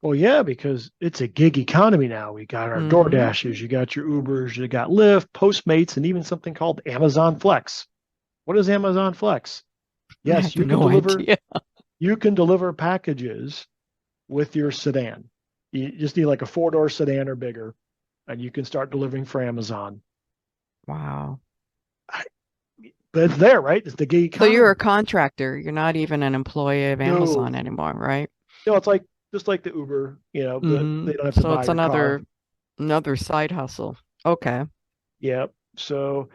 Well, yeah, because it's a gig economy now. We got our DoorDashes, you got your Ubers, you got Lyft, Postmates, and even something called Amazon Flex. What is Amazon Flex? I Yes, have no idea. You can deliver packages with your sedan. You just need like a four-door sedan or bigger, and you can start delivering for Amazon. Wow. But it's there, right? It's the gig So economy. you're a contractor. You're not even an employee of No, Amazon anymore, right? no, it's like just like the Uber, you know, they don't have to So buy it's your car. another side hustle. Okay. Yeah. So,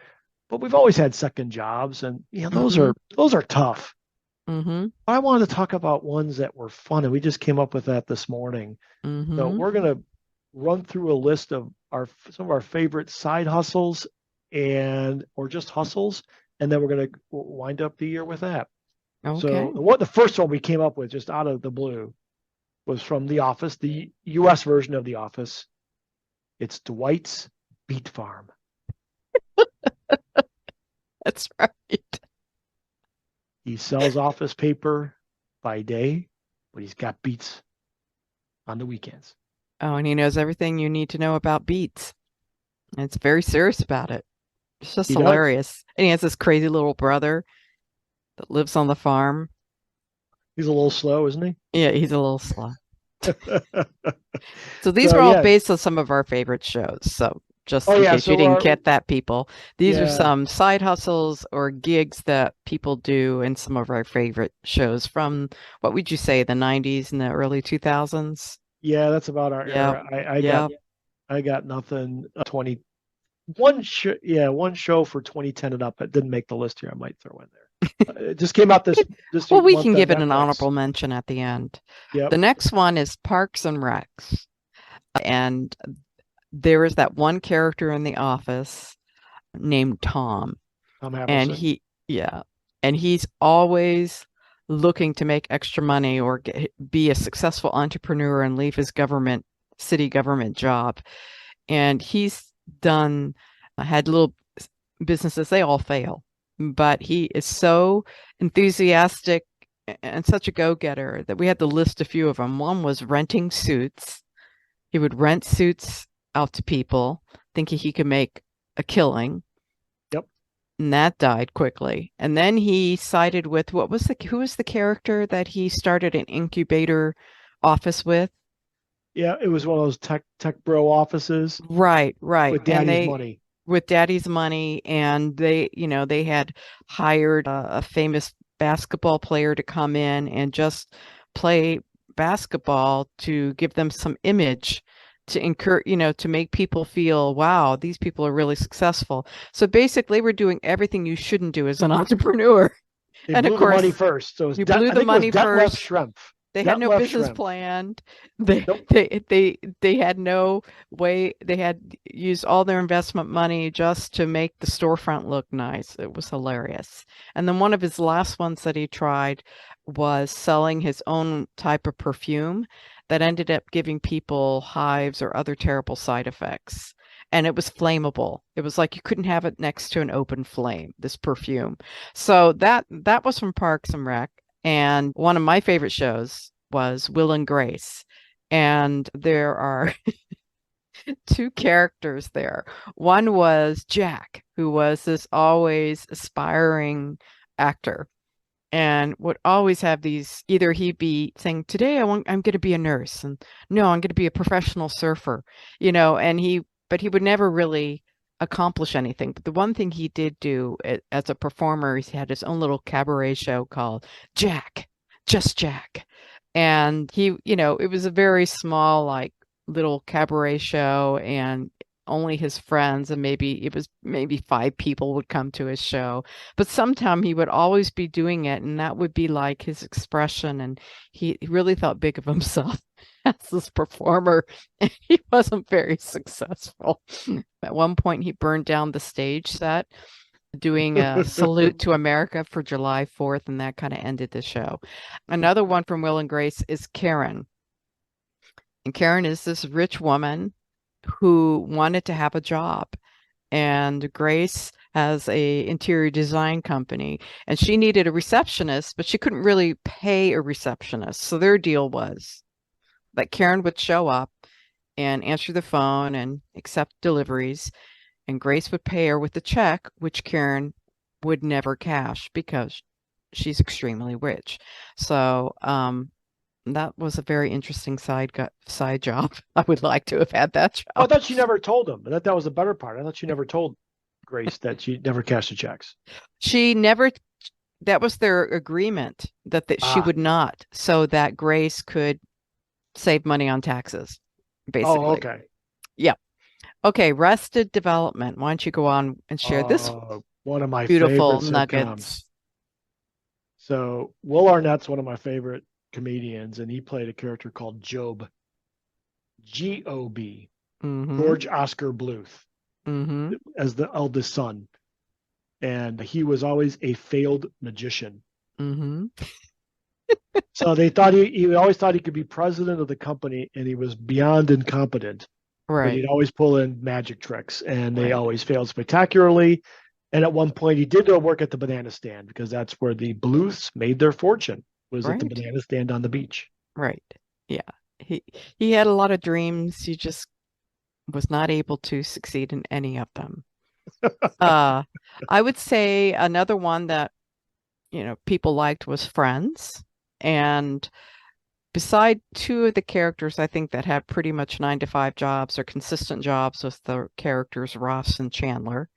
but we've always had second jobs, and Mm-hmm. those are tough. Mm-hmm. I wanted to talk about ones that were fun, and we just came up with that this morning. So Mm-hmm. we're gonna run through a list of some of our favorite side hustles and or just hustles, and then we're gonna wind up the year with that. So Okay. what the first one we came up with just out of the blue was from The Office, the U.S. version of The Office. It's Dwight's Beet Farm. That's right. He sells office paper by day, but he's got beets on the weekends. Oh, and he knows everything you need to know about beets. And it's very serious about it. It's just He does. hilarious. And he has this crazy little brother that lives on the farm. He's a little slow, isn't he? Yeah, he's a little slow. So these So were all yeah. based on some of our favorite shows. So just Oh in yeah. case you So didn't our get that, people, these are yeah some side hustles or gigs that people do in some of our favorite shows from, what would you say, the 90s and the early 2000s? yeah that's about our Yeah. era. Yeah. I got nothing. 1 show for 2010 and up. It didn't make the list here. I might throw in there. It just came out this Well, we month can on give it an Netflix. honorable mention at the end. Yep. The next one is Parks and Recs. And there is that one character in the office named Tom. Tom And Haverson. and he's always looking to make extra money or be a successful entrepreneur and leave his city government job. And he's had little businesses, they all fail, but he is so enthusiastic and such a go-getter that we had to list a few of them. One was renting suits. He would rent suits out to people, thinking he could make a killing. Yep. And that died quickly. And then he sided with who was the character that he started an incubator office with? Yeah, it was one of those tech bro offices Right. with And daddy's money. with daddy's money, and they had hired a famous basketball player to come in and just play basketball to give them some image to encourage, to make people feel, wow, these people are really successful. So basically, we're doing everything you shouldn't do as an entrepreneur. They And of blew the money course, first. So it was you blew I the think it was money debt left first. shrimp. They had Debt no left business shrimp. planned. They Nope. they had no way. They had used all their investment money just to make the storefront look nice. It was hilarious. And then one of his last ones that he tried was selling his own type of perfume that ended up giving people hives or other terrible side effects. And it was flammable. It was like you couldn't have it next to an open flame, this perfume. So that was from Parks and Rec. And one of my favorite shows was Will and Grace. And there are two characters there. One was Jack, who was this always aspiring actor and would always have these, either he'd be saying, today I'm going to be a nurse, and no, I'm going to be a professional surfer, but he would never really accomplish anything. But the one thing he did do as a performer, he had his own little cabaret show called Jack, Just Jack. And it was a very small, like, little cabaret show, and only his friends, and maybe 5 people would come to his show. But sometime he would always be doing it, and that would be like his expression. And he really thought big of himself as this performer, and he wasn't very successful. At one point, he burned down the stage set doing a salute to America for July 4th, and that kind of ended the show. Another one from Will and Grace is Karen. And Karen is this rich woman who wanted to have a job. And Grace has a interior design company, and she needed a receptionist, but she couldn't really pay a receptionist. So their deal was that Karen would show up and answer the phone and accept deliveries, and Grace would pay her with a check, which Karen would never cash because she's extremely rich. So that was a very interesting side job. I would like to have had that Oh, I job. thought she never told him. That was the better part. I thought she never told Grace that she never cashed the checks. She never, that was their agreement that she would not, so that Grace could save money on taxes, basically. Oh, okay. Yeah. Okay, Arrested Development. Why don't you go on and share this one of my beautiful favorite nuggets? sitcoms. So Will Arnett's one of my favorite comedians, and he played a character called Job. G-O-B. George Oscar Bluth as the eldest son. And he was always a failed magician. So they thought he always thought he could be president of the company, and he was beyond incompetent. Right. But he'd always pull in magic tricks, and they always failed spectacularly. And at one point, he did go work at the banana stand, because that's where the Bluths made their fortune, was at the banana stand on the beach. Right. Yeah. He had a lot of dreams. He just was not able to succeed in any of them. I would say another one that, people liked was Friends. And beside two of the characters, I think that had pretty much 9-to-5 jobs or consistent jobs, with the characters Ross and Chandler.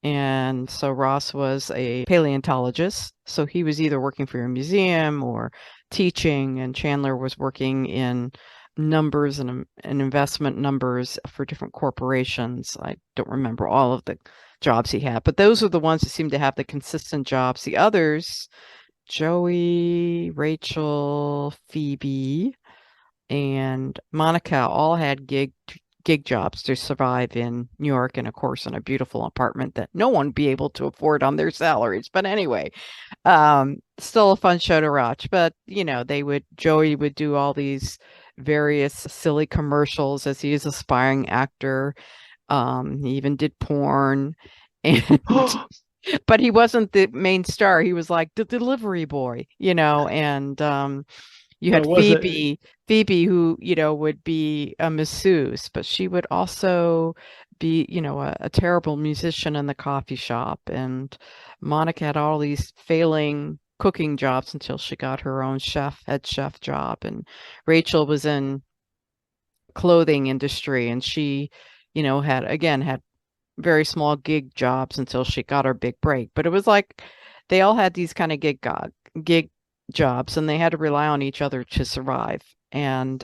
And so Ross was a paleontologist, so he was either working for a museum or teaching, and Chandler was working in numbers and investment numbers for different corporations. I don't remember all of the jobs he had, but those are the ones that seemed to have the consistent jobs. The others, Joey, Rachel, Phoebe, and Monica, all had gig jobs to survive in New York, and of course in a beautiful apartment that no one would be able to afford on their salaries. But anyway, still a fun show to watch. But Joey would do all these various silly commercials as he is an aspiring actor. He even did porn, and but he wasn't the main star. He was like the delivery boy, and you had Phoebe, who, would be a masseuse, but she would also be, a terrible musician in the coffee shop. And Monica had all these failing cooking jobs until she got her own head chef job. And Rachel was in clothing industry, and she, had very small gig jobs until she got her big break. But it was like they all had these kind of gig jobs, and they had to rely on each other to survive. And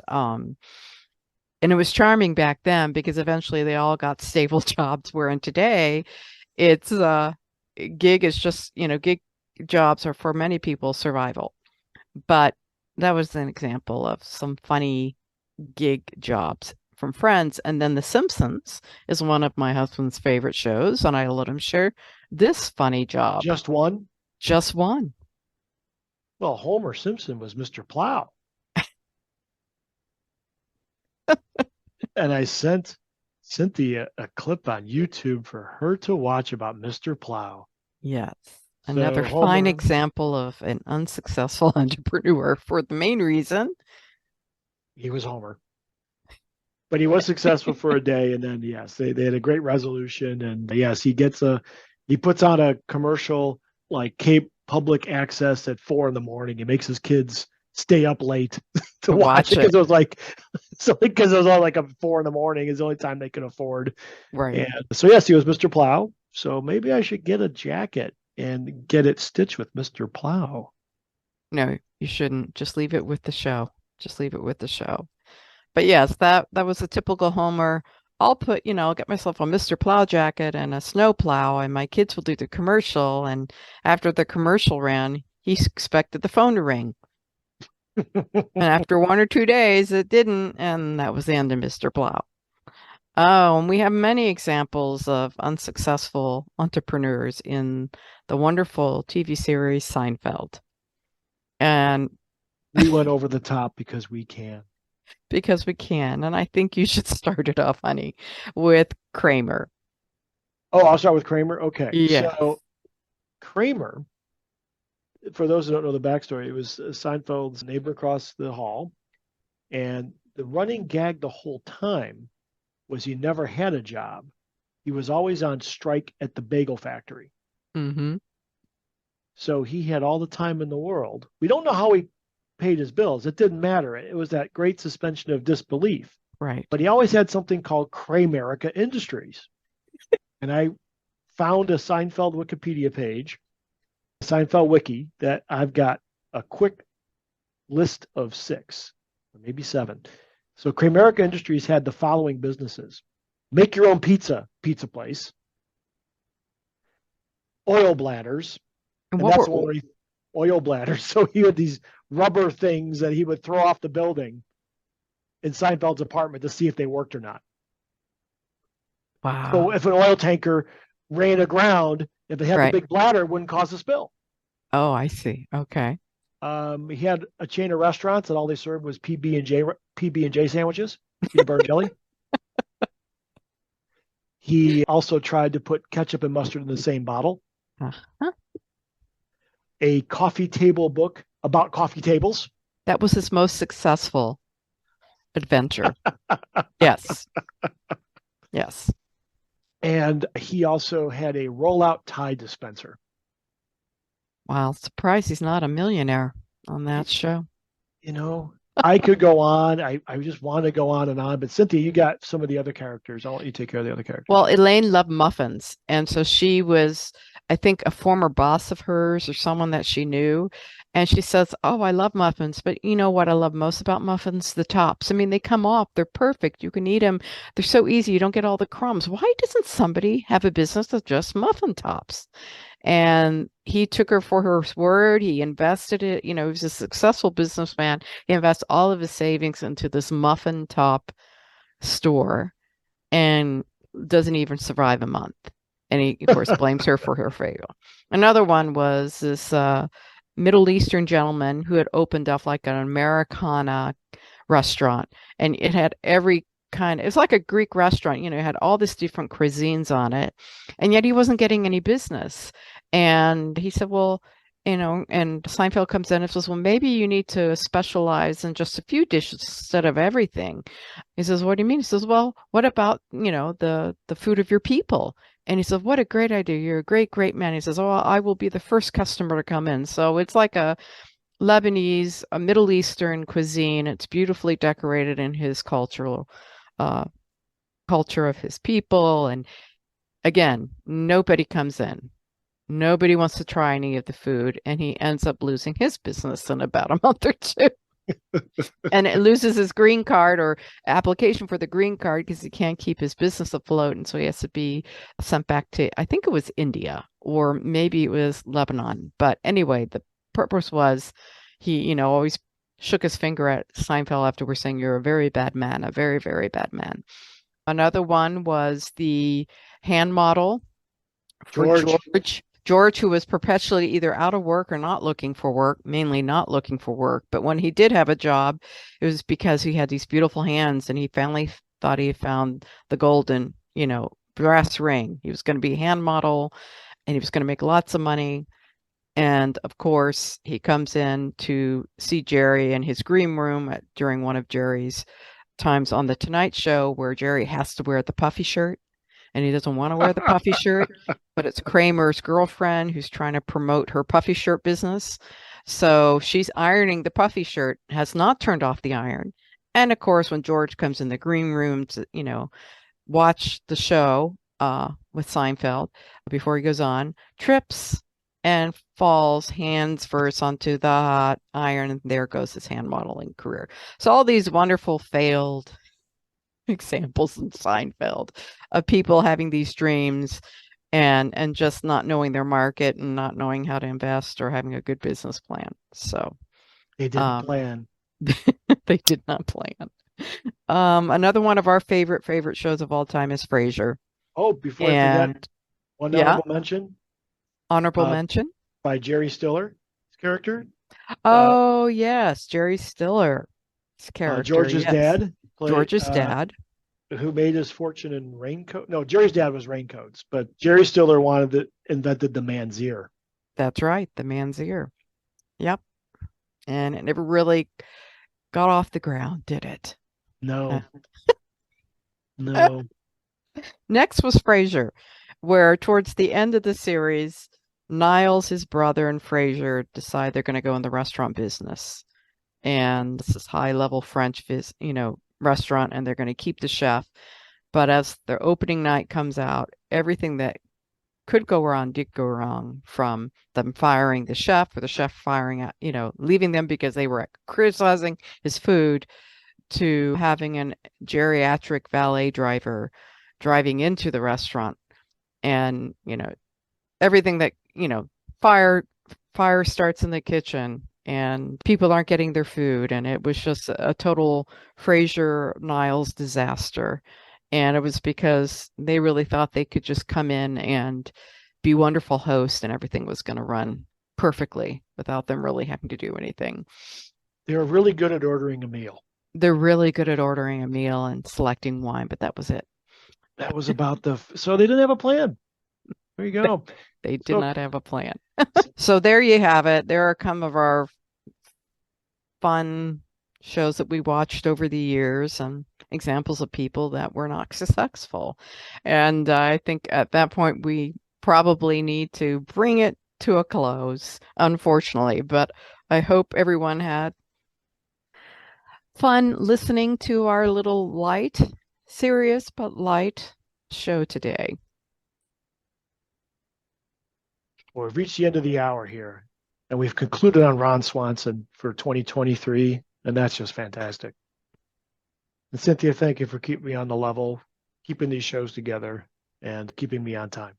it was charming back then, because eventually they all got stable jobs, wherein today it's gig is just, gig jobs are for many people survival. But that was an example of some funny gig jobs from Friends. And then The Simpsons is one of my husband's favorite shows, and I let him share this funny job. Just one? Just one. Well, Homer Simpson was Mr. Plow. And I sent Cynthia a clip on YouTube for her to watch about Mr. Plow. Yes. Another fine example of an unsuccessful entrepreneur, for the main reason he was Homer. But he was successful for a day, and then yes, they had a great resolution, and yes, he puts on a commercial like Cape Public Access at 4 a.m. He makes his kids stay up late to watch it, because it was because it was all like a 4 a.m. is the only time they could afford. Right. And so yes, he was Mr. Plow. So maybe I should get a jacket and get it stitched with Mr. Plow. No, you shouldn't. Just leave it with the show. But yes, that was a typical Homer. I'll put, I'll get myself a Mr. Plow jacket and a snow plow, and my kids will do the commercial. And after the commercial ran, he expected the phone to ring. And after 1 or 2 days, it didn't. And that was the end of Mr. Plow. Oh, and we have many examples of unsuccessful entrepreneurs in the wonderful TV series Seinfeld. And We went over the top because we can. because we can, and I think you should start it off, honey, with Kramer. Oh, I'll start with Kramer. Okay. Yes. So Kramer, for those who don't know the backstory, it was Seinfeld's neighbor across the hall. And the running gag the whole time was he never had a job. He was always on strike at the bagel factory. Mm-hmm. So he had all the time in the world. We don't know how he paid his bills. It didn't matter. It was that great suspension of disbelief. Right. But he always had something called Kramerica Industries. And I found a Seinfeld Wikipedia page, Seinfeld Wiki, that I've got a quick list of 6, or maybe 7. So Kramerica Industries had the following businesses: make your own pizza place, oil bladders, And and what that's were the one where he oil bladders. So he had these rubber things that he would throw off the building in Seinfeld's apartment to see if they worked or not. So wow. if an oil tanker ran aground, if they had the Right. big bladder, it wouldn't cause a spill. Oh, I see. Okay. He had a chain of restaurants that all they served was PB&J sandwiches, peanut butter and jelly. He also tried to put ketchup and mustard in the same bottle. Uh-huh. A coffee table book about coffee tables. That was his most successful adventure. Yes. Yes. And he also had a rollout tie dispenser. Wow. Surprised he's not a millionaire on that show. You know, I could go on. I just want to go on and on. But Cynthia, you got some of the other characters. I'll let you take care of the other characters. Well, Elaine loved muffins. And so she was, I think, a former boss of hers or someone that she knew. And she says, oh, I love muffins. But you know what I love most about muffins? The tops. I mean, they come off. They're perfect. You can eat them. They're so easy. You don't get all the crumbs. Why doesn't somebody have a business of just muffin tops? And he took her for her word. He invested it. You know, he was a successful businessman. He invests all of his savings into this muffin top store and doesn't even survive a month. And he, of course, blames her for her failure. Another one was this Middle Eastern gentleman who had opened up like an Americana restaurant, and it had every kind. It was like a Greek restaurant, you know, it had all this different cuisines on it, and yet he wasn't getting any business. And he said, well, you know, and Seinfeld comes in and says, well, maybe you need to specialize in just a few dishes instead of everything. He says, what do you mean? He says, well, what about, you know, the food of your people? And he says, what a great idea. You're a great, great man. He says, oh, I will be the first customer to come in. So it's like a Lebanese, a Middle Eastern cuisine. It's beautifully decorated in his cultural culture of his people. And again, nobody comes in. Nobody wants to try any of the food, and he ends up losing his business in about a month or two. And it loses his green card or application for the green card because he can't keep his business afloat. And so he has to be sent back to, I think it was India or maybe it was Lebanon. But anyway, the purpose was he, you know, always shook his finger at Seinfeld afterwards saying, you're a very bad man, a very, very bad man. Another one was the hand model for George, who was perpetually either out of work or not looking for work, mainly not looking for work. But when he did have a job, it was because he had these beautiful hands and he finally thought he found the golden, you know, brass ring. He was going to be a hand model and he was going to make lots of money. And of course, he comes in to see Jerry in his green room during one of Jerry's times on the Tonight Show where Jerry has to wear the puffy shirt. And he doesn't want to wear the puffy shirt, but it's Kramer's girlfriend who's trying to promote her puffy shirt business. So she's ironing the puffy shirt, has not turned off the iron. And of course, when George comes in the green room to, you know, watch the show with Seinfeld before he goes on, trips and falls hands first onto the hot iron, and there goes his hand modeling career. So all these wonderful failed examples in Seinfeld of people having these dreams and just not knowing their market and not knowing how to invest or having a good business plan. So they didn't plan. They did not plan. Another one of our favorite shows of all time is Frasier. Oh, before I forget, And one yeah, honorable mention honorable uh, mention. by Jerry Stiller's character. Uh, Oh, yes, Jerry Stiller's character. George's Yes, dad played George's dad. who made his fortune in raincoat. No, Jerry's dad was raincoats, but Jerry Stiller invented the man's ear. That's right, the man's ear. Yep. And it never really got off the ground, did it? No, no. Next was Frasier, where towards the end of the series, Niles, his brother, and Frasier decide they're going to go in the restaurant business. And this is high-level French, restaurant, and they're going to keep the chef. But as their opening night comes out, everything that could go wrong did go wrong, from them firing the chef, or the chef firing out, leaving them because they were criticizing his food, to having a geriatric valet driver driving into the restaurant, and everything that fire starts in the kitchen and people aren't getting their food, and it was just a total Frasier Niles disaster. And it was because they really thought they could just come in and be wonderful hosts and everything was going to run perfectly without them really having to do anything. They're really good at ordering a meal. They're really good at ordering a meal and selecting wine, but that was it. That was about so they didn't have a plan. There you go. They did not have a plan. So there you have it. There are some of our fun shows that we watched over the years, and examples of people that were not successful. And I think at that point we probably need to bring it to a close, unfortunately. But I hope everyone had fun listening to our little serious but light show today. Well, we've reached the end of the hour here, and we've concluded on Ron Swanson for 2023, and that's just fantastic. And Cynthia, thank you for keeping me on the level, keeping these shows together, and keeping me on time.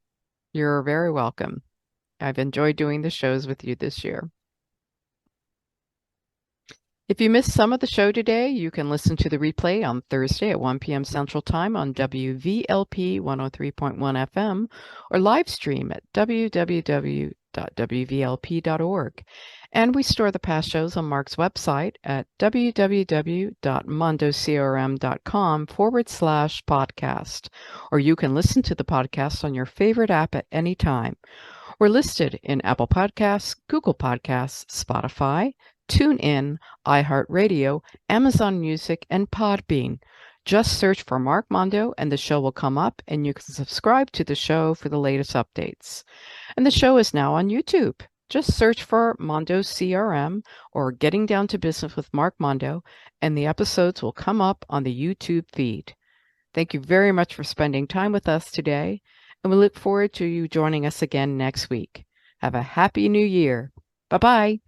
You're very welcome. I've enjoyed doing the shows with you this year. If you missed some of the show today, you can listen to the replay on Thursday at 1 p.m. Central Time on WVLP 103.1 FM, or live stream at www.wvlp.org. And we store the past shows on Mark's website at www.mondocrm.com/podcast, or you can listen to the podcast on your favorite app at any time. We're listed in Apple Podcasts, Google Podcasts, Spotify, TuneIn, iHeartRadio, Amazon Music, and Podbean. Just search for Mark Mondo and the show will come up, and you can subscribe to the show for the latest updates. And the show is now on YouTube. Just search for Mondo CRM or Getting Down to Business with Mark Mondo, and the episodes will come up on the YouTube feed. Thank you very much for spending time with us today, and we look forward to you joining us again next week. Have a happy new year. Bye-bye.